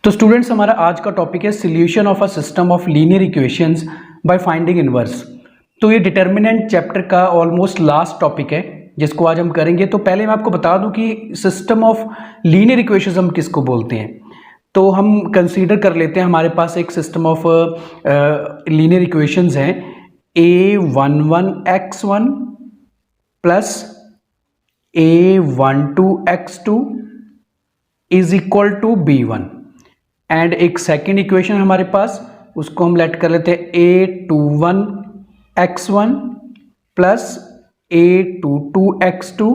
तो स्टूडेंट्स, हमारा आज का टॉपिक है solution of a system of linear equations by finding inverse. तो ये डिटर्मिनेंट चैप्टर का ऑलमोस्ट लास्ट टॉपिक है जिसको आज हम करेंगे। तो पहले मैं आपको बता दूं कि सिस्टम ऑफ लीनियर इक्वेशंस हम किसको बोलते हैं। तो हम कंसीडर कर लेते हैं हमारे पास एक सिस्टम ऑफ लीनियर इक्वेशंस हैं a11x1 plus a12x2 is equal to b1 and एक सेकेंड इक्वेशन हमारे पास, उसको हम लेट कर लेते हैं a21x1 plus a22x2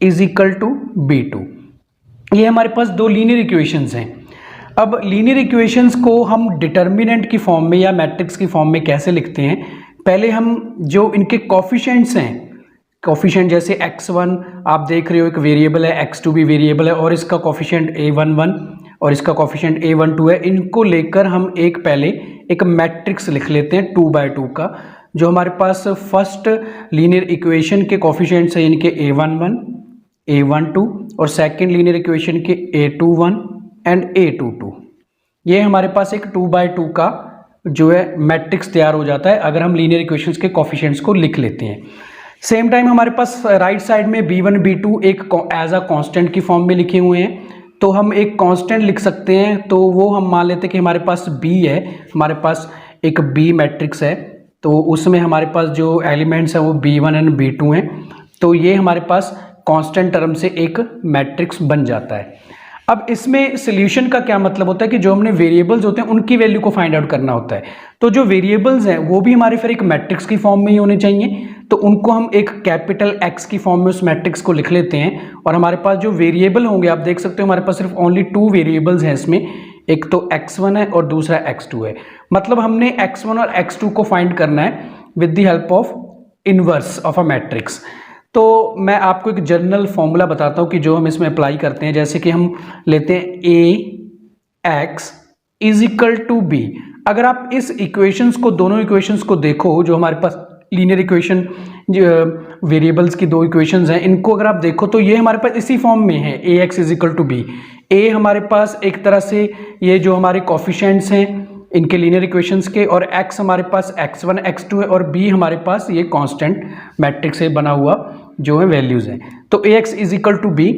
is equal to b2। ये हमारे पास दो लीनियर इक्वेशंस हैं। अब लीनियर इक्वेशंस को हम डिटर्मिनेंट की फॉर्म में या मैट्रिक्स की फॉर्म में कैसे लिखते हैं, पहले हम जो इनके कोफिशिएंट्स हैं, कोफिशिएंट जैसे x1 आप देख रहे हो एक वेरिएबल है, x2 भी वेरिएबल है और इसका कोफिशिएंट a11 और इसका कोफिशिएंट a12 है। इनको लेकर हम पहले एक मैट्रिक्स लिख लेते हैं 2 बाय 2 का, जो हमारे पास फर्स्ट लीनियर इक्वेशन के कोफिशिएंट्स हैं इनके a11 a12 और सेकेंड लीनियर इक्वेशन के a21 एंड a22। ये हमारे पास एक 2 बाय 2 का जो है मैट्रिक्स तैयार हो जाता है अगर हम लीनियर इक्वेशंस के कोफिशिएंट्स को लिख लेते हैं। सेम टाइम हमारे पास राइट साइड में b1 b2 एक एज अ कांस्टेंट की फॉर्म में लिखे हुए हैं, तो हम एक कांस्टेंट लिख सकते हैं। तो वो हम मान लेते हैं कि हमारे पास b है, हमारे पास एक b मैट्रिक्स है, तो उसमें हमारे पास जो एलिमेंट्स हैं वो b1 एंड b2 हैं। तो ये हमारे पास कांस्टेंट टर्म से एक मैट्रिक्स बन जाता है। अब इसमें सॉल्यूशन का क्या मतलब होता है कि जो हमने वेरिएबल्स होते हैं उनकी वैल्यू को फाइंड आउट करना होता है। तो जो वेरिएबल्स हैं वो भी हमारे फिर एक मैट्रिक्स की फॉर्म में ही होने चाहिए, तो उनको हम एक कैपिटल X की फॉर्म में उस मैट्रिक्स को लिख लेते हैं। और हमारे पास जो वेरिएबल होंगे आप देख सकते हो हमारे पास सिर्फ ओनली 2 वेरिएबल्स हैं इसमें, एक तो x1 है और दूसरा x2 है। मतलब हमने x1 और x2 को फाइंड करना है with the help of inverse of a matrix. तो मैं आपको एक जनरल फॉर्मूला बताता हूँ कि जो हम इसमें अप्लाई करते हैं। जैसे कि हम लेते हैं ax is equal to b। अगर आप इस इक्वेशंस को, दोनों इक्वेशंस को देखो, जो हमारे पास लीनियर इक्वेशन वेरिएबल्स की दो इक्वेशंस हैं, इनको अगर आप देखो तो ये हमारे पास इसी फॉर्म में है ax is equal to b। a हमारे पास एक तरह से ये जो हमारे कोफिशिएंट्स हैं इनके लीनियर इक्वेशंस के, और x हमारे पास x1 x2 है और b हमारे पास ये कांस्टेंट मैट्रिक्स से बना हुआ जो है वैल्यूज हैं। तो ax is equal to b।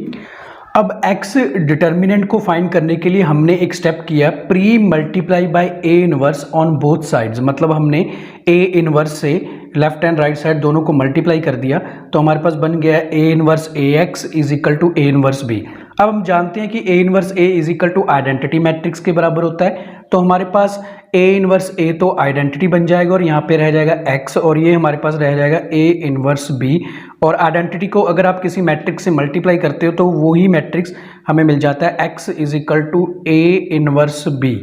अब x डिटर्मिनेंट को फाइंड करने के लिए हमने एक स्टेप किया, pre multiply by a inverse on both sides. मतलब हमने a इनवर्स से लेफ्ट एंड राइट साइड दोनों को मल्टीप्लाई कर दिया, तो हमारे पास बन गया a inverse ax is equal to a inverse b। अब हम जानते हैं कि a inverse a is equal to identity matrix के बराबर होता है, तो हमारे पास a इनवर्स a तो आइडेंटिटी बन जाएगा और यहाँ पे रह जाएगा x, और ये हमारे पास रह जाएगा a इनवर्स b। और आइडेंटिटी को अगर आप किसी मैट्रिक्स से मल्टीप्लाई करते हो तो वही मैट्रिक्स हमें मिल जाता है x is equal to a inverse b।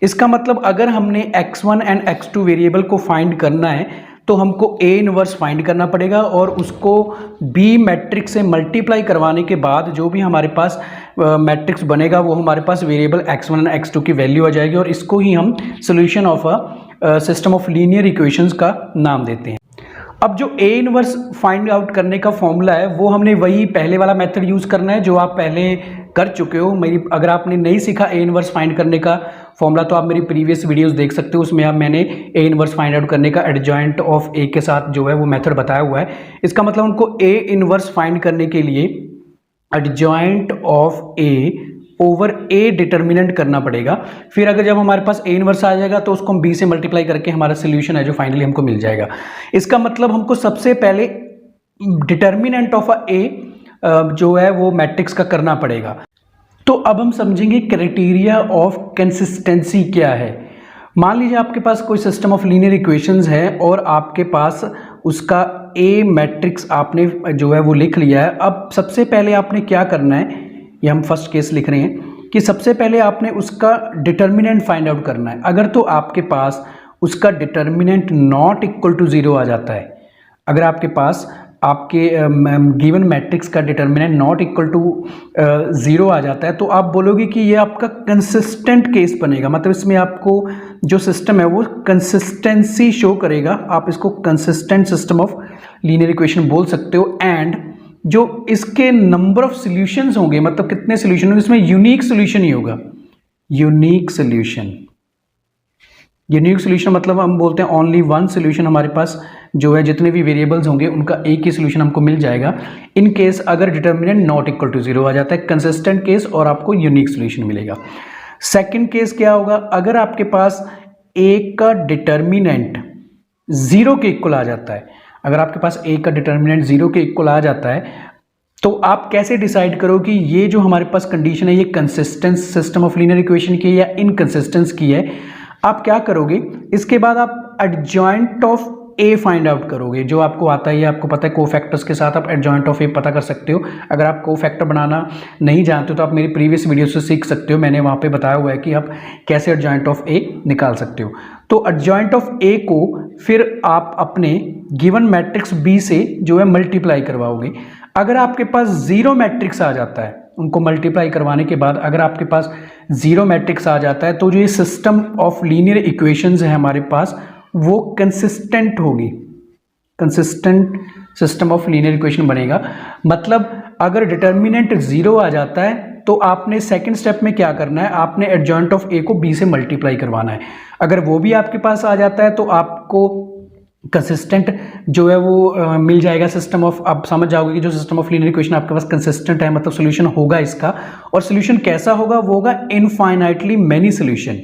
इसका मतलब अगर हमने x1 एंड x2 वेरिएबल को फाइंड करना है तो हमको a इनवर्स फाइंड करना पड़ेगा, और उसको b मैट्रिक्स से मल्टीप्लाई करवाने के बाद जो भी हमारे पास मैट्रिक्स बनेगा वो हमारे पास वेरिएबल x1 और x2 की वैल्यू आ जाएगी, और इसको ही हम solution of a system of linear equations का नाम देते हैं। अब जो a इनवर्स फाइंड आउट करने का फॉर्मूला है वो हमने वही पहले वाला मेथड यूज़ करना है जो आप पहले कर चुके हो। अगर आपने नहीं सीखा a इनवर्स फाइंड करने का फॉर्मूला तो आप मेरी प्रीवियस वीडियोस देख सकते हो, उसमें आप मैंने a इनवर्स फाइंड आउट करने का एडजॉइंट ऑफ a के साथ जो है वो मेथड बताया हुआ है। इसका मतलब उनको a इनवर्स फाइंड करने के लिए adjoint of a over a determinant करना पड़ेगा। फिर अगर जब हमारे पास a इनवर्स आ जाएगा तो उसको हम b से मल्टीप्लाई करके हमारा सोल्यूशन है जो फाइनली हमको मिल जाएगा। इसका मतलब हमको सबसे पहले डिटर्मिनेंट ऑफ a जो है वो मैट्रिक्स का करना पड़ेगा। तो अब हम समझेंगे क्राइटेरिया ऑफ कंसिस्टेंसी क्या है। मान लीजिए आपके पास कोई सिस्टम ऑफ लीनियर इक्वेशंस है और आपके पास उसका a मैट्रिक्स आपने जो है वो लिख लिया है। अब सबसे पहले आपने क्या करना है, ये हम फर्स्ट केस लिख रहे हैं कि सबसे पहले आपने उसका डिटर्मिनेंट फाइंड आउट करना है। अगर तो आपके पास उसका डिटर्मिनेंट नॉट इक्वल टू 0 आ जाता है, अगर आपके पास आपके गिवन मैट्रिक्स का डिटर्मिनेंट नॉट इक्वल टू 0 आ जाता है तो आप बोलोगे कि ये आपका कंसिस्टेंट केस बनेगा। मतलब इसमें आपको जो सिस्टम है वो कंसिस्टेंसी शो करेगा, आप इसको consistent system of linear equation बोल सकते हो। एंड जो इसके नंबर ऑफ सॉल्यूशंस होंगे, मतलब कितने सॉल्यूशन होंगे, इसमें यूनिक सॉल्यूशन ही होगा। Unique solution. यूनिक सोल्यूशन मतलब हम बोलते हैं ओनली वन सोल्यूशन हमारे पास जो है, जितने भी वेरिएबल्स होंगे उनका एक ही सोल्यूशन हमको मिल जाएगा इन केस अगर determinant not equal to zero आ जाता है, कंसिस्टेंट केस, और आपको यूनिक सोल्यूशन मिलेगा। सेकंड केस क्या होगा, अगर आपके पास ए का डिटर्मिनेंट जीरो के इक्वल आ जाता है, अगर आपके पास ए का डिटर्मिनेंट जीरो के इक्वल आ जाता है, तो आप कैसे डिसाइड करो कि ये जो हमारे पास कंडीशन है ये consistent system of linear equation की है या इनकंसिस्टेंस की है। आप क्या करोगे, इसके बाद आप adjoint of A find out करोगे, जो आपको आता है, आपको पता है कोफैक्टर्स के साथ आप एडजॉइंट ऑफ ए पता कर सकते हो। अगर आप कोफैक्टर बनाना नहीं जानते हो तो आप मेरी प्रीवियस वीडियो से सीख सकते हो, मैंने वहाँ पे बताया हुआ है कि आप कैसे एडजॉइंट ऑफ ए निकाल सकते हो। तो एडजॉइंट ऑफ ए को फिर आप अपने गिवन मैट्रिक्स बी से जो है मल्टीप्लाई करवाओगे। अगर आपके पास जीरो मैट्रिक्स आ जाता है, उनको मल्टीप्लाई करवाने के बाद अगर आपके पास जीरो मैट्रिक्स आ जाता है, तो जो ये सिस्टम ऑफ लीनियर इक्वेशंस है हमारे पास वो कंसिस्टेंट होगी, consistent system of linear equation बनेगा। मतलब अगर डिटर्मिनेंट जीरो आ जाता है तो आपने सेकंड स्टेप में क्या करना है, आपने एडजॉइंट ऑफ ए को बी से मल्टीप्लाई करवाना है। अगर वो भी आपके पास आ जाता है तो आपको कंसिस्टेंट जो है वो मिल जाएगा सिस्टम ऑफ, आप समझ जाओगे कि जो सिस्टम ऑफ लीनियर इक्वेशन आपके पास कंसिस्टेंट है, मतलब सोल्यूशन होगा इसका। और सोल्यूशन कैसा होगा, वो होगा infinitely many solution,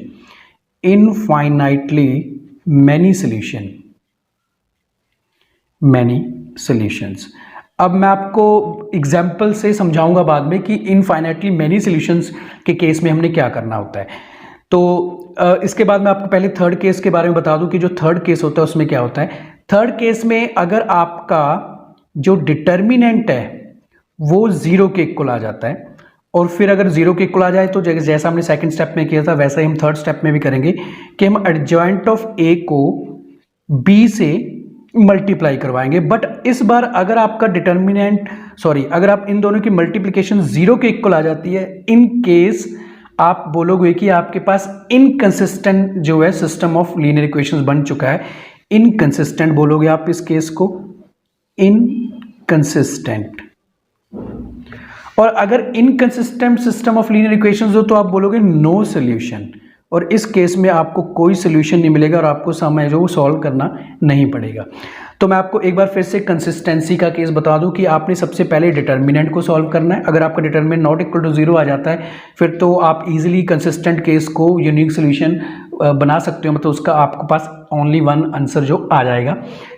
infinitely many solution, many solutions. अब मैं आपको एग्जांपल से समझाऊंगा बाद में कि इनफाइनाइटली मैनी सॉल्यूशंस के केस में हमने क्या करना होता है। तो इसके बाद मैं आपको पहले थर्ड केस के बारे में बता दूं कि जो थर्ड केस होता है उसमें क्या होता है। थर्ड केस में अगर आपका जो डिटर्मिनेंट है वो जीरो के इक्वल आ जाता है, और फिर अगर जीरो के इक्वल आ जाए तो जैसा हमने सेकंड स्टेप में किया था वैसा ही हम थर्ड स्टेप में भी करेंगे कि हम एडजॉइंट ऑफ ए को बी से मल्टीप्लाई करवाएंगे। बट इस बार अगर आपका डिटर्मिनेंट अगर आप इन दोनों की मल्टीप्लिकेशन जीरो के इक्वल आ जाती है, इन केस आप बोलोगे कि आपके पास इनकंसिस्टेंट जो है सिस्टम ऑफ लीनियर इक्वेशंस बन चुका है। इनकंसिस्टेंट बोलोगे आप इस केस को, इनकंसिस्टेंट। और अगर inconsistent system of linear equations हो तो आप बोलोगे नो सॉल्यूशन, और इस केस में आपको कोई सॉल्यूशन नहीं मिलेगा और आपको समय जो सॉल्व करना नहीं पड़ेगा। तो मैं आपको एक बार फिर से कंसिस्टेंसी का केस बता दूं कि आपने सबसे पहले डिटर्मिनेंट को सॉल्व करना है। अगर आपका determinant not equal to zero आ जाता है फिर तो आप इजीली कंसिस्टेंट केस को यूनिक सॉल्यूशन बना सकते हो, मतलब उसका आपके पास ओनली वन आंसर जो आ जाएगा,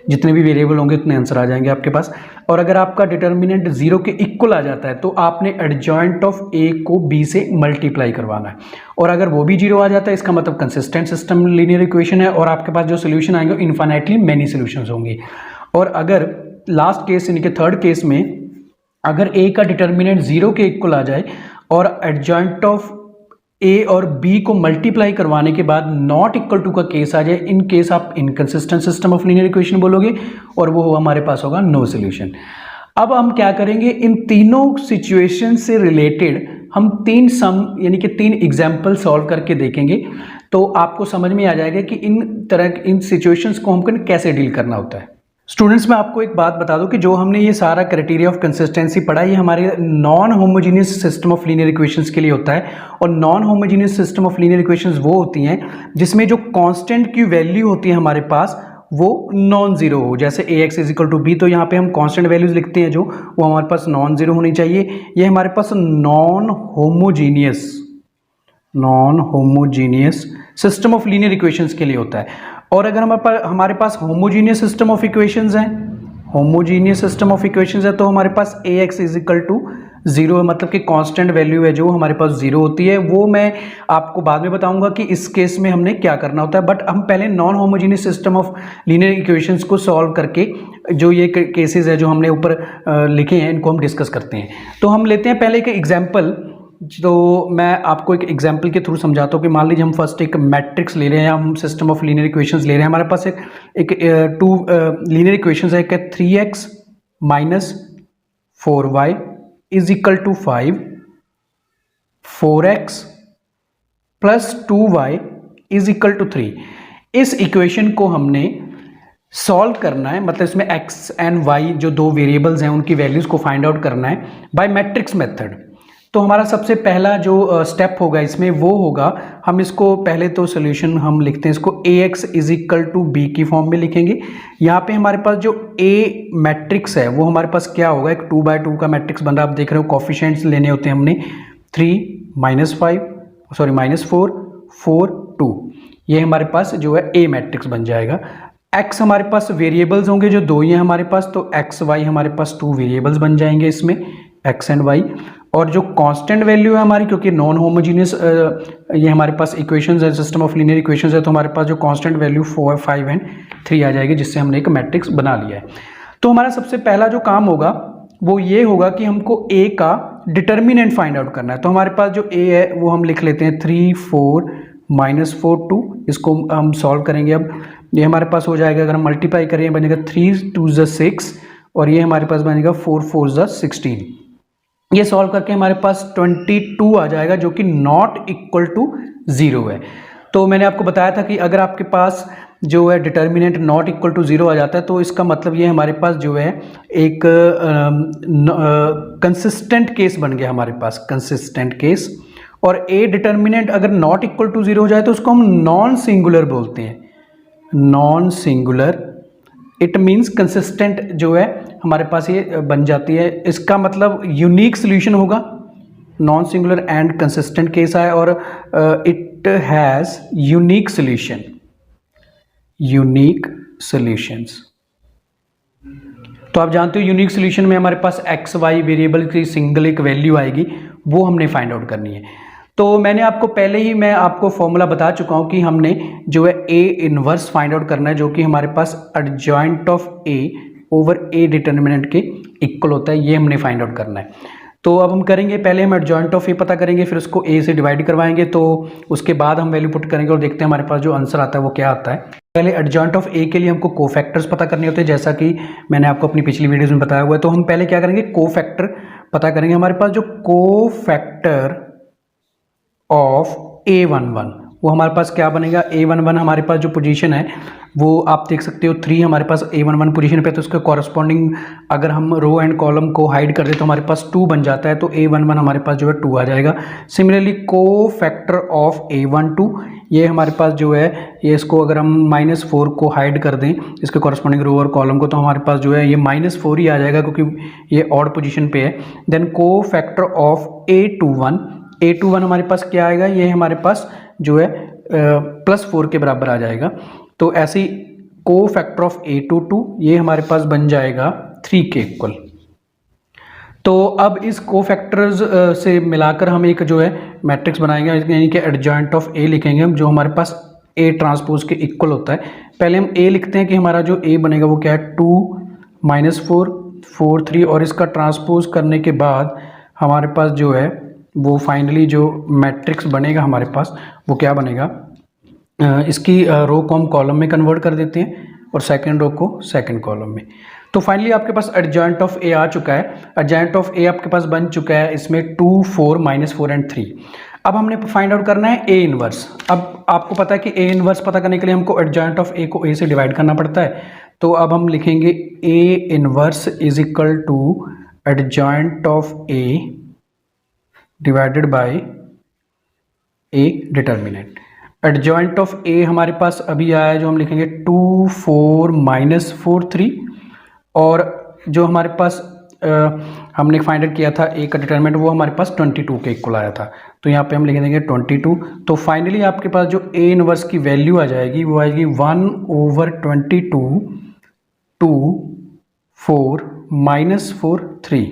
जितने भी वेरिएबल होंगे उतने आंसर आ जाएंगे आपके पास। और अगर आपका डिटर्मिनेंट जीरो के इक्वल आ जाता है तो आपने एडजॉइंट ऑफ ए को बी से मल्टीप्लाई करवाना है, और अगर वो भी जीरो आ जाता है इसका मतलब कंसिस्टेंट सिस्टम लीनियर इक्वेशन है और आपके पास जो सोल्यूशन आएंगे इनफाइनाइटली मेनी सोल्यूशंस होंगे। और अगर लास्ट केस यानी कि थर्ड केस में अगर ए का डिटर्मिनेंट जीरो के इक्वल आ जाए और एडजॉइंट ऑफ ए और बी को मल्टीप्लाई करवाने के बाद नॉट इक्वल टू का केस आ जाए, इन केस आप inconsistent system of linear equation बोलोगे और वो हमारे पास होगा नो सॉल्यूशन। अब हम क्या करेंगे, इन तीनों सिचुएशन से रिलेटेड हम तीन सम यानी कि तीन एग्जाम्पल सॉल्व करके देखेंगे, तो आपको समझ में आ जाएगा कि इन सिचुएशंस को हमको कैसे डील करना होता है। स्टूडेंट्स, मैं आपको एक बात बता दूं कि जो हमने ये सारा क्राइटेरिया ऑफ कंसिस्टेंसी पढ़ा ये हमारे non homogeneous system of linear equations के लिए होता है। और non homogeneous system of linear equations वो होती हैं जिसमें जो कांस्टेंट की वैल्यू होती है हमारे पास वो नॉन जीरो हो। जैसे ax is equal to B, तो यहाँ पे हम कांस्टेंट वैल्यूज लिखते हैं जो वो हमारे पास नॉन जीरो होनी चाहिए। ये हमारे पास non homogeneous system of linear equations के लिए होता है। और अगर हमारे पास होमोजीनियस सिस्टम ऑफ इक्वेशंस हैं, होमोजीनियस सिस्टम ऑफ इक्वेशंस है तो हमारे पास ax is equal to zero है, मतलब कि कांस्टेंट वैल्यू है जो हमारे पास जीरो होती है। वो मैं आपको बाद में बताऊंगा कि इस केस में हमने क्या करना होता है। बट हम पहले non homogeneous system of linear equations को सॉल्व करके जो ये केसेस है जो हमने ऊपर लिखे हैं इनको हम डिस्कस करते हैं। तो हम लेते हैं पहले एक एग्जाम्पल, तो मैं आपको एक एग्जाम्पल के थ्रू समझाता हूँ कि मान लीजिए हम फर्स्ट एक मैट्रिक्स ले रहे हैं, हम सिस्टम ऑफ लीनियर इक्वेशंस ले रहे हैं। हमारे पास एक टू लीनियर इक्वेशंस है, एक है 3x minus 4y is equal to 5, 4x plus 2y is equal to 3। इस इक्वेशन को हमने सॉल्व करना है, मतलब इसमें x एंड y जो दो वेरिएबल्स हैं उनकी वैल्यूज को फाइंड आउट करना है बाय मैट्रिक्स मेथड। तो हमारा सबसे पहला जो स्टेप होगा इसमें वो होगा, हम इसको पहले तो सोल्यूशन हम लिखते हैं इसको Ax is equal to B की फॉर्म में लिखेंगे। यहाँ पे हमारे पास जो A मैट्रिक्स है वो हमारे पास क्या होगा, एक 2x2 का मैट्रिक्स बन रहा है। आप देख रहे हो कोफिशिएंट्स लेने होते हैं हमने 4 4 2, ये हमारे पास जो है A मैट्रिक्स बन जाएगा। x हमारे पास वेरिएबल्स होंगे जो दो ही हैं हमारे पास, तो x y हमारे पास 2 वेरिएबल्स बन जाएंगे इसमें x एंड y। और जो कांस्टेंट वैल्यू है हमारी, क्योंकि नॉन होमोजीनियस ये हमारे पास इक्वेशंस है, सिस्टम ऑफ लीनियर इक्वेशंस है, तो हमारे पास जो कांस्टेंट वैल्यू 4 5 एंड 3 आ जाएगी, जिससे हमने एक मैट्रिक्स बना लिया है। तो हमारा सबसे पहला जो काम होगा वो ये होगा कि हमको a का डिटर्मिनेंट फाइंड आउट करना है। तो हमारे पास जो a है वो हम लिख लेते हैं 3 4 -4 2, इसको हम सॉल्व करेंगे। अब ये हमारे पास हो जाएगा, अगर हम मल्टीप्लाई करें बनेगा 3 2 6 और ये हमारे पास बनेगा 4 4 16। ये सॉल्व करके हमारे पास 22 आ जाएगा, जो कि नॉट इक्वल टू 0 है। तो मैंने आपको बताया था कि अगर आपके पास जो है डिटर्मिनेंट नॉट इक्वल टू 0 आ जाता है तो इसका मतलब ये हमारे पास जो है एक कंसिस्टेंट केस बन गया हमारे पास, कंसिस्टेंट केस। और ए डिटर्मिनेंट अगर नॉट इक्वल टू 0 हो जाए तो उसको हम नॉन सिंगुलर बोलते हैं, non singular. It means consistent जो है हमारे पास ये बन जाती है। इसका मतलब यूनिक सोल्यूशन होगा, non singular and consistent case है, और it has unique solution, unique solutions. तो आप जानते हो यूनिक सोल्यूशन में हमारे पास एक्स वाई वेरिएबल की सिंगल एक वैल्यू आएगी, वो हमने फाइंड आउट करनी है। तो मैंने आपको पहले ही मैं आपको फॉर्मूला बता चुका हूँ कि हमने जो है ए इनवर्स फाइंड आउट करना है, जो कि हमारे पास adjoint of A over A determinant के इक्वल होता है, ये हमने फाइंड आउट करना है। तो अब हम करेंगे, पहले हम एडजॉइंट ऑफ ए पता करेंगे, फिर उसको ए से डिवाइड करवाएंगे, तो उसके बाद हम वैल्यू पुट करेंगे और देखते हैं हमारे पास जो आंसर आता है वो क्या आता है। पहले एडजॉइंट ऑफ ए के लिए हमको कोफैक्टर्स पता करने होते हैं, जैसा कि मैंने आपको अपनी पिछली वीडियोस में बताया हुआ है। तो हम पहले क्या करेंगे, कोफैक्टर पता करेंगे। हमारे पास जो कोफैक्टर ऑफ A11 वो हमारे पास क्या बनेगा, A11 हमारे पास जो पोजीशन है वो आप देख सकते हो 3 हमारे पास A11 पोजीशन पे, तो उसके कॉरस्पॉन्डिंग अगर हम रो एंड कॉलम को हाइड कर दे तो हमारे पास 2 बन जाता है, तो A11 हमारे पास जो है 2 आ जाएगा। सिमिलरली को फैक्टर ऑफ A12 ये हमारे पास जो है, ये इसको अगर हम -4 को हाइड कर दें इसके कॉरस्पॉन्डिंग रो और कॉलम को, तो हमारे पास जो है ये -4 ही आ जाएगा, क्योंकि ये ऑड पोजीशन पे है। देन को फैक्टर ऑफ A21 हमारे पास क्या आएगा, ये हमारे पास जो है +4 के बराबर आ जाएगा। तो ऐसे ही को फैक्टर ऑफ A22 ये हमारे पास बन जाएगा 3 के इक्वल। तो अब इस को फैक्टर्स से मिलाकर हम एक जो है मैट्रिक्स बनाएंगे, यानी कि एडजॉइंट ऑफ ए लिखेंगे हम, जो हमारे पास ए ट्रांसपोज के इक्वल होता है। पहले हम ए लिखते हैं कि हमारा जो ए बनेगा वो क्या है, 2 -4 4 3, और इसका ट्रांसपोज करने के बाद हमारे पास जो है वो फाइनली जो मैट्रिक्स बनेगा हमारे पास वो क्या बनेगा, इसकी रो को हम कॉलम में कन्वर्ट कर देते हैं और सेकंड रो को सेकंड कॉलम में। तो फाइनली आपके पास एडजॉइंट ऑफ ए आ चुका है, एडजॉइंट ऑफ ए आपके पास बन चुका है, इसमें 2 4 -4 एंड 3। अब हमने फाइंड आउट करना है ए इनवर्स। अब आपको पता है कि ए इनवर्स पता करने के लिए हमको एडजॉइंट ऑफ ए को ए से डिवाइड करना पड़ता है। तो अब हम लिखेंगे A inverse is equal to adjoint of A divided by A determinant. Adjoint of A हमारे पास अभी आया है, जो हम लिखेंगे 2 4 -4 3, और जो हमारे पास हमने फाइंड आउट किया था ए का डिटर्मिनेंट वो हमारे पास 22 के इक्वल आया था, तो यहाँ पे हम लिख देंगे 22। तो फाइनली आपके पास जो ए इनवर्स की वैल्यू आ जाएगी वो आएगी 1/22 2 4 -4 3।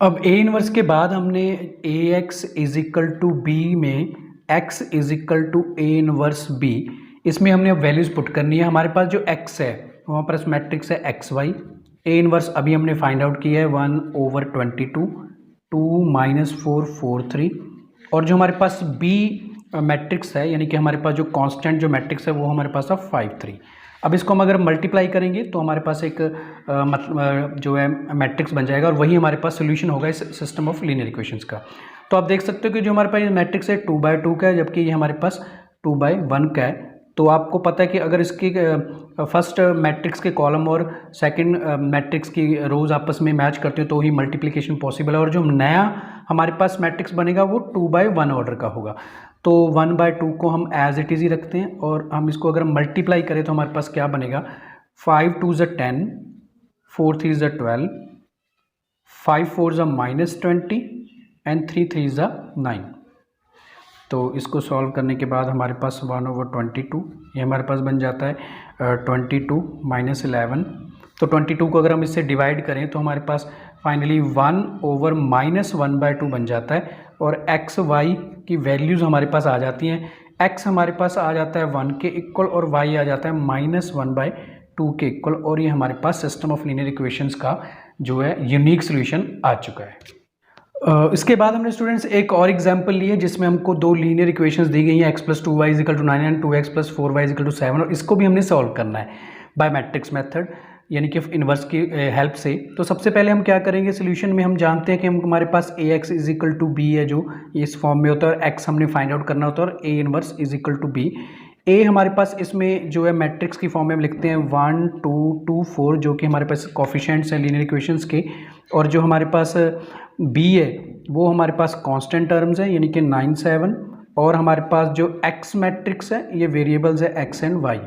अब ए इनवर्स के बाद हमने A X is equal to B में x is equal to A inverse B, इसमें हमने अब वैल्यूज पुट करनी है। हमारे पास जो x है वहाँ पर मैट्रिक्स है एक्स वाई। ए इनवर्स अभी हमने फाइंड आउट किया है 1/22 2 -4 4 3, और जो हमारे पास b मैट्रिक्स है, यानी कि हमारे पास जो कांस्टेंट जो मैट्रिक्स है वो हमारे पास है 5 3। अब इसको हम अगर मल्टीप्लाई करेंगे तो हमारे पास एक जो है मैट्रिक्स बन जाएगा, और वही हमारे पास सोल्यूशन होगा इस सिस्टम ऑफ लीनियर इक्वेशंस का। तो आप देख सकते हो कि जो हमारे पास मैट्रिक्स है 2/2 का है, जबकि ये हमारे पास 2/1 का है। तो आपको पता है कि अगर इसकी फर्स्ट मैट्रिक्स के कॉलम और सेकंड मैट्रिक्स की रोज आपस में मैच करते हो तो ही मल्टीप्लिकेशन पॉसिबल है। और जो नया हमारे पास मैट्रिक्स बनेगा वो 2/1 ऑर्डर का होगा। तो 1/2 को हम एज इट इज़ ही रखते हैं और हम इसको अगर मल्टीप्लाई करें तो हमारे पास क्या बनेगा, 5 2 ज़ा 10, 4 3 ज़ा 12, 5 4 ज़ा -20 एंड 3 3 ज़ा 9। तो इसको सॉल्व करने के बाद हमारे पास 1/22 ये हमारे पास बन जाता है 22 - 11। तो 22 को अगर हम इससे डिवाइड करें तो हमारे पास फाइनली 1/-1/2 बन जाता है और एक्स वाई की वैल्यूज़ हमारे पास आ जाती हैं। एक्स हमारे पास आ जाता है 1 के इक्वल और वाई आ जाता है -1/2 के इक्वल, और ये हमारे पास सिस्टम ऑफ लीनियर इक्वेशंस का जो है यूनिक सोल्यूशन आ चुका है। इसके बाद हमने स्टूडेंट्स एक और एग्जांपल लिए जिसमें हमको दो लीनियर इक्वेशंस दी गई हैं, x + 2y = 9 and 2x + 4y = 7, और इसको भी हमने सॉल्व करना है बाय मैट्रिक्स मेथड यानी कि इन्वर्स की हेल्प से। तो सबसे पहले हम क्या करेंगे, सोल्यूशन में हम जानते हैं कि हमारे पास ax = b है जो इस फॉर्म में होता है, और x हमने फाइंड आउट करना होता है, और a इनवर्स = b। ए हमारे पास इसमें जो है मैट्रिक्स की फॉर्म में हम लिखते हैं 1 2 2 4 जो कि हमारे पास कोफिशिएंट्स हैं लीनियर इक्वेशंस के, और जो हमारे पास बी है वो हमारे पास कांस्टेंट टर्म्स हैं यानी कि 9 7, और हमारे पास जो एक्स मैट्रिक्स है ये वेरिएबल्स है एक्स एंड वाई।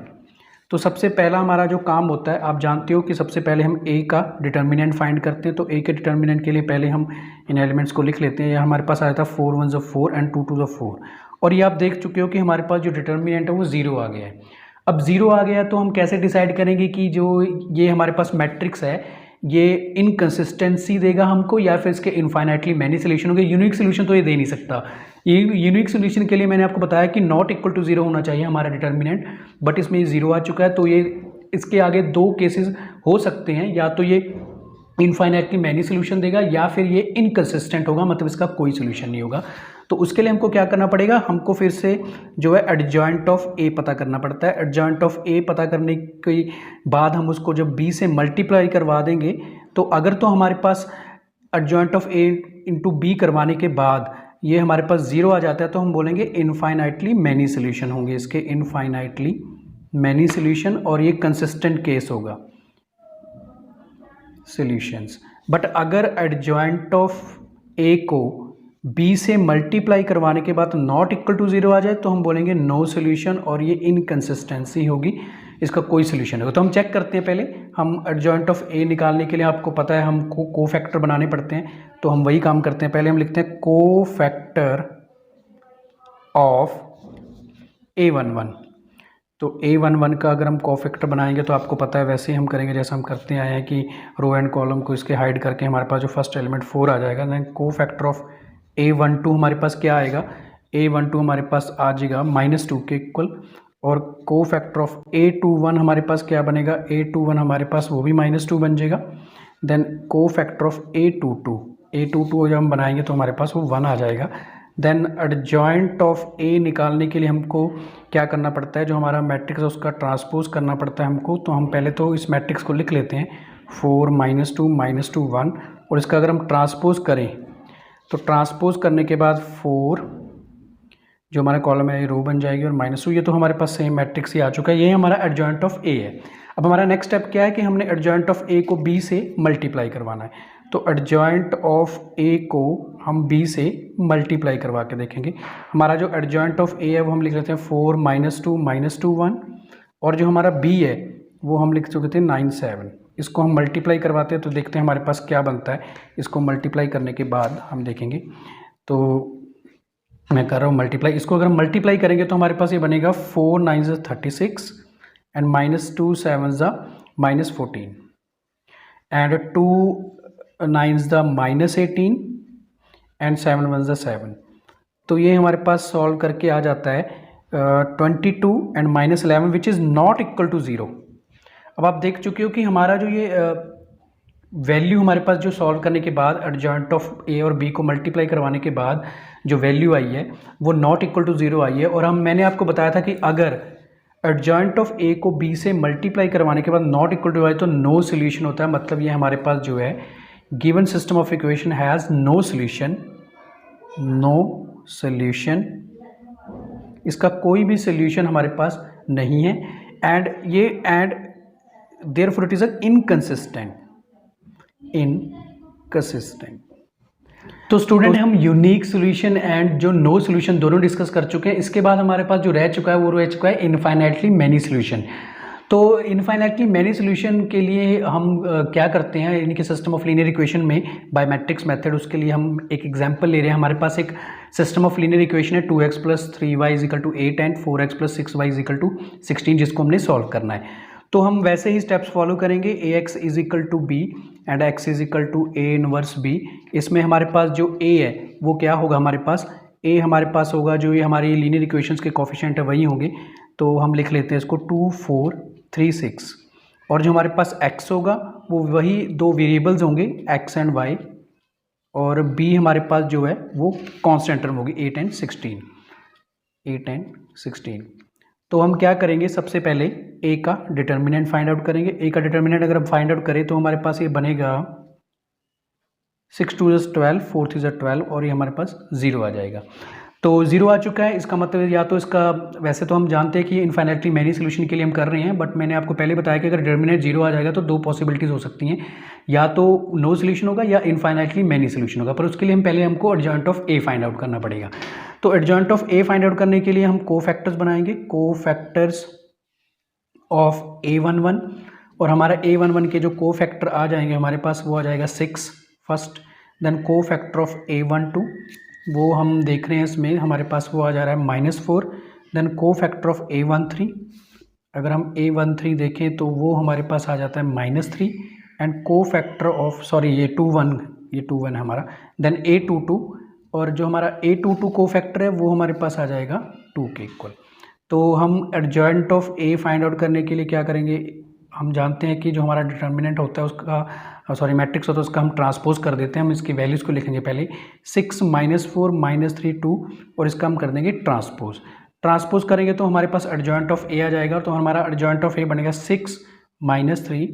तो सबसे पहला हमारा जो काम होता है, आप जानते हो कि सबसे पहले हम ए का डिटर्मिनेंट फाइंड करते हैं। तो ए के डिटर्मिनेंट के लिए पहले हम इन एलिमेंट्स को लिख लेते हैं। यह हमारे पास आया था 4 1 ज़ा 4 एंड 2 2 ज़ा 4, और ये आप देख चुके हो कि हमारे पास जो डिटर्मिनेंट है वो 0 आ गया है। अब 0 आ गया तो हम कैसे डिसाइड करेंगे कि जो ये हमारे पास मैट्रिक्स है ये इनकंसिस्टेंसी देगा हमको या फिर इसके इनफाइनाइटली मैनी सोल्यूशन होंगे। यूनिक सोल्यूशन तो ये दे नहीं सकता। ये यूनिक सोल्यूशन के लिए मैंने आपको बताया कि नॉट इक्वल टू 0 होना चाहिए हमारा डिटर्मिनेंट, बट इसमें 0 आ चुका है। तो ये इसके आगे दो केसेस हो सकते हैं, या तो ये इनफाइनाइटली मैनी सोल्यूशन देगा या फिर ये इनकंसिस्टेंट होगा, मतलब इसका कोई सोल्यूशन नहीं होगा। तो उसके लिए हमको क्या करना पड़ेगा, हमको फिर से जो है एडजॉइंट ऑफ ए पता करना पड़ता है। एडजॉइंट ऑफ ए पता करने के बाद हम उसको जब बी से मल्टीप्लाई करवा देंगे, तो अगर तो हमारे पास adjoint of A into B करवाने के बाद ये हमारे पास 0 आ जाता है, तो हम बोलेंगे इनफाइनाइटली मैनी सोल्यूशन होंगे इसके, इनफाइनाइटली मैनी सोल्यूशन, और ये कंसिस्टेंट केस होगा सॉल्यूशंस। बट अगर एडजॉइंट ऑफ ए को बी से मल्टीप्लाई करवाने के बाद नॉट इक्वल टू 0 आ जाए तो हम बोलेंगे नो सोल्यूशन, और ये इनकंसिस्टेंसी होगी, इसका कोई सोल्यूशन होगा। तो हम चेक करते हैं पहले, हम एडजॉइंट ऑफ ए निकालने के लिए आपको पता है हमको कोफैक्टर बनाने पड़ते हैं, तो हम वही काम करते हैं। पहले हम लिखते हैं कोफैक्टर ऑफ A11। तो A11 का अगर हम कोफैक्टर बनाएंगे तो आपको पता है वैसे ही हम करेंगे जैसे हम करते आए हैं कि रो एंड कॉलम को इसके हाइड करके हमारे पास जो फर्स्ट एलिमेंट 4 आ जाएगा। देन कोफैक्टर ऑफ A12 हमारे पास क्या आएगा, A12 हमारे पास आ जाएगा -2 के इक्वल, और कोफैक्टर ऑफ A21 हमारे पास क्या बनेगा, A21 हमारे पास वो भी -2 बन जाएगा। देन कोफैक्टर ऑफ A22 जब हम बनाएंगे तो हमारे पास वो 1 आ जाएगा। देन एडजॉइंट ऑफ ए निकालने के लिए हमको क्या करना पड़ता है, जो हमारा मैट्रिक्स है उसका ट्रांसपोज करना पड़ता है हमको। तो हम पहले तो इस मैट्रिक्स को लिख लेते हैं 4 -2 -2 1, और इसका अगर हम ट्रांसपोज करें तो ट्रांसपोज करने के बाद 4 जो हमारा कॉलम है ये रो बन जाएगी, और -2 ये तो हमारे पास सेम मैट्रिक्स ही आ चुका है। ये हमारा एडजॉइंट ऑफ ए है। अब हमारा नेक्स्ट स्टेप क्या है कि हमने एडजॉइंट ऑफ ए को बी से मल्टीप्लाई करवाना है। तो एडजॉइंट ऑफ ए को हम बी से मल्टीप्लाई करवा के देखेंगे। हमारा जो एडजॉइंट ऑफ ए है वो हम लिख लेते हैं 4 -2 -2 1, और जो हमारा बी है वो हम लिख चुके थे 9 7। इसको हम मल्टीप्लाई करवाते हैं तो देखते हैं हमारे पास क्या बनता है। इसको मल्टीप्लाई करने के बाद हम देखेंगे, तो मैं कर रहा हूँ मल्टीप्लाई। इसको अगर हम मल्टीप्लाई करेंगे तो हमारे पास ये बनेगा 4 9 ज़ा 36 एंड -2 7 ज़ा -14 एंड 2 9 ज़ा -18 एंड 7 1 ज़ा 7। तो ये हमारे पास सॉल्व करके आ जाता है 22 and -11 which is not equal to 0। अब आप देख चुके हो कि हमारा जो ये वैल्यू हमारे पास जो सॉल्व करने के बाद एडजॉइंट ऑफ ए और बी को मल्टीप्लाई करवाने के बाद जो वैल्यू आई है वो नॉट इक्वल टू 0 आई है। और मैंने आपको बताया था कि अगर एडजॉइंट ऑफ ए को बी से मल्टीप्लाई करवाने के बाद नॉट इक्वल टू आई तो नो सोल्यूशन होता है। मतलब ये हमारे पास जो है given system of equation has no solution, no solution, इसका कोई भी सोल्यूशन हमारे पास नहीं है। And therefore it is a inconsistent. तो स्टूडेंट हम यूनिक सॉल्यूशन एंड जो नो सॉल्यूशन दोनों डिस्कस कर चुके हैं। इसके बाद हमारे पास जो रह चुका है वो रह चुका है इनफाइनाइटली मैनी सॉल्यूशन। तो इनफाइनाइटली मैनी सॉल्यूशन के लिए हम क्या करते हैं, इनके सिस्टम ऑफ लीनियर इक्वेशन में बाय मैट्रिक्स मेथड। उसके लिए हम एक एग्जांपल ले रहे हैं। हमारे पास एक सिस्टम ऑफ लीनियर इक्वेशन है 2x + 3y = 8 and 4x + 6y = 16, जिसको हमने सॉल्व करना है। तो हम वैसे ही स्टेप्स फॉलो करेंगे। ax = b and x = a inverse b। इसमें हमारे पास जो a है वो क्या होगा, हमारे पास a हमारे पास होगा जो ये हमारी लीनियर इक्वेशंस के कोफिशिएंट है वही होंगे। तो हम लिख लेते हैं इसको 2, 4, 3, 6। और जो हमारे पास x होगा वो वही दो वेरिएबल्स होंगे x एंड y, और b हमारे पास जो है वो कांस्टेंट टर्म होगी 8 एंड 16। तो हम क्या करेंगे, सबसे पहले a का डिटर्मिनेंट फाइंड आउट करेंगे। a का डिटर्मिनेंट अगर हम फाइंड आउट करें तो हमारे पास ये बनेगा 6 × 2 = 12, 4 × 3 = 12, और ये हमारे पास 0 आ जाएगा। तो 0 आ चुका है। इसका मतलब या तो इसका, वैसे तो हम जानते हैं कि इनफाइनाइटली मैनी सॉल्यूशन के लिए हम कर रहे हैं, बट मैंने आपको पहले बताया कि अगर डिटर्मिनेंट 0 आ जाएगा तो दो पॉसिबिलिटीज़ हो सकती हैं, या तो नो सॉल्यूशन होगा या इनफाइनाइटली मैनी सॉल्यूशन होगा। पर उसके लिए हम पहले हमको adjoint of a find out करना पड़ेगा। तो adjoint of a find out करने के लिए हम कोफैक्टर्स बनाएंगे, कोफैक्टर्स ऑफ a11, और हमारा a11 के जो कोफैक्टर आ जाएंगे हमारे पास वो आ जाएगा 6 first. Then cofactor of a12 वो हम देख रहे हैं, इसमें हमारे पास वो आ जा रहा है -4। देन कोफैक्टर ऑफ a13, अगर हम a13 देखें तो वो हमारे पास आ जाता है -3। एंड कोफैक्टर ऑफ, सॉरी ये 21 है हमारा। देन a22, और जो हमारा a22 कोफैक्टर है वो हमारे पास आ जाएगा 2 के इक्वल। तो हम adjoint of a find out करने के लिए क्या करेंगे, हम जानते हैं कि जो हमारा डिटर्मिनेंट होता है उसका, सॉरी मैट्रिक्स होता है उसका हम ट्रांसपोज कर देते हैं। हम इसकी वैल्यूज़ को लिखेंगे पहले 6 -4 -3 2, और इसका हम कर देंगे ट्रांसपोज करेंगे तो हमारे पास एडजॉइंट ऑफ a आ जाएगा। तो हमारा एडजॉइंट ऑफ a बनेगा 6 -3,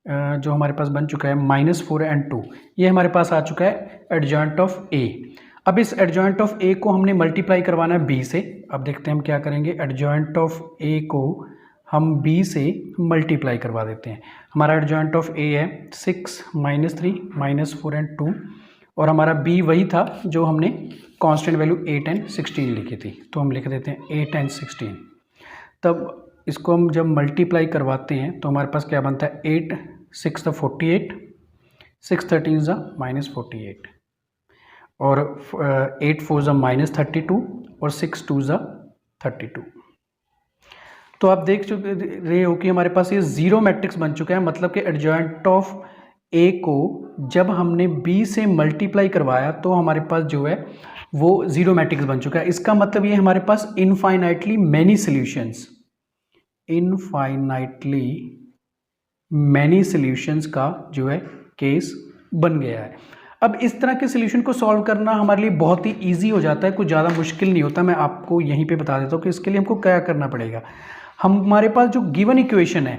जो हमारे पास बन चुका है -4 एंड 2। ये हमारे पास आ चुका है एडजॉइंट ऑफ a। अब इस एडजॉइंट ऑफ a को हमने मल्टीप्लाई करवाना है b से। अब देखते हैं हम क्या करेंगे, एडजॉइंट ऑफ a को हम b से मल्टीप्लाई करवा देते हैं। हमारा एडजॉइंट ऑफ a है 6 -3 -4 एंड 2, और हमारा b वही था जो हमने कांस्टेंट वैल्यू 8 एंड 16 लिखी थी। तो हम लिख देते हैं 8 एंड 16। तब इसको हम जब मल्टीप्लाई करवाते हैं तो हमारे पास क्या बनता है, 8 6 = 48, 6 13 = -48, और 8 4 = -32, और 6 2 = 32। तो आप देख चुके रहे हो कि हमारे पास ये 0 मैट्रिक्स बन चुका है। मतलब कि एडजॉइंट ऑफ a को जब हमने b से मल्टीप्लाई करवाया तो हमारे पास जो है वो 0 मैट्रिक्स बन चुका है। इसका मतलब ये हमारे पास इनफाइनाइटली मैनी सॉल्यूशंस का जो है केस बन गया है। अब इस तरह के सॉल्यूशन को सॉल्व करना हमारे लिए बहुत ही इजी हो जाता है, कुछ ज़्यादा मुश्किल नहीं होता। मैं आपको यहीं पे बता देता हूँ कि इसके लिए हमको क्या करना पड़ेगा। हमारे पास जो गिवन इक्वेशन है,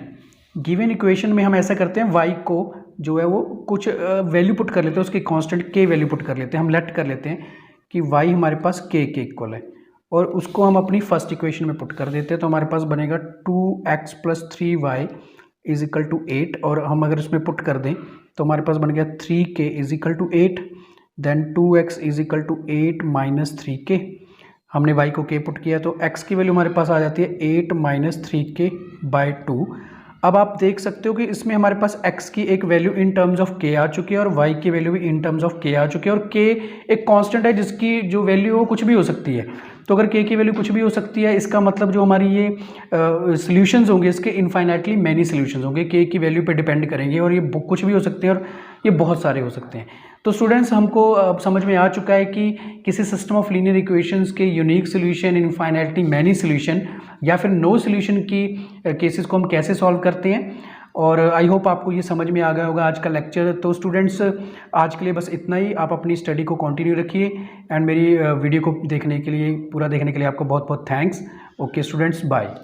गिवन इक्वेशन में हम ऐसा करते हैं, y को जो है वो कुछ वैल्यू पुट कर लेते हैं, उसकी कांस्टेंट k वैल्यू पुट कर लेते हैं। हम लेट कर लेते हैं कि y हमारे पास k के इक्वल है, और उसको हम अपनी फर्स्ट इक्वेशन में पुट कर देते हैं। तो हमारे पास बनेगा 2x + 3y = 8, और हम अगर इसमें पुट कर दें तो हमारे पास बन गया 3k = 8। देन 2x = 8 - 3k, हमने y को k पुट किया तो x की वैल्यू हमारे पास आ जाती है 8 - 3k/2। अब आप देख सकते हो कि इसमें हमारे पास x की एक value in terms of k आ चुकी है, और y की वैल्यू भी इन टर्म्स ऑफ k आ चुकी है, और k एक कांस्टेंट है जिसकी जो वैल्यू हो कुछ भी हो सकती है। तो अगर k की वैल्यू कुछ भी हो सकती है, इसका मतलब जो हमारी ये सॉल्यूशंस होंगे इसके इनफाइनाइटली मैनी सॉल्यूशंस होंगे, k की वैल्यू पे डिपेंड करेंगे, और ये कुछ भी हो सकते हैं और ये बहुत सारे हो सकते हैं। तो स्टूडेंट्स, हमको अब समझ में आ चुका है कि किसी सिस्टम ऑफ लीनियर इक्वेशंस के unique solution, infinitely many solution या फिर नो सॉल्यूशन की केसेस को हम कैसे सॉल्व करते हैं। और आई होप आपको ये समझ में आ गया होगा आज का लेक्चर। तो स्टूडेंट्स, आज के लिए बस इतना ही। आप अपनी स्टडी को कंटिन्यू रखिए, एंड मेरी वीडियो को देखने के लिए, पूरा देखने के लिए आपको बहुत बहुत थैंक्स। Okay students, bye.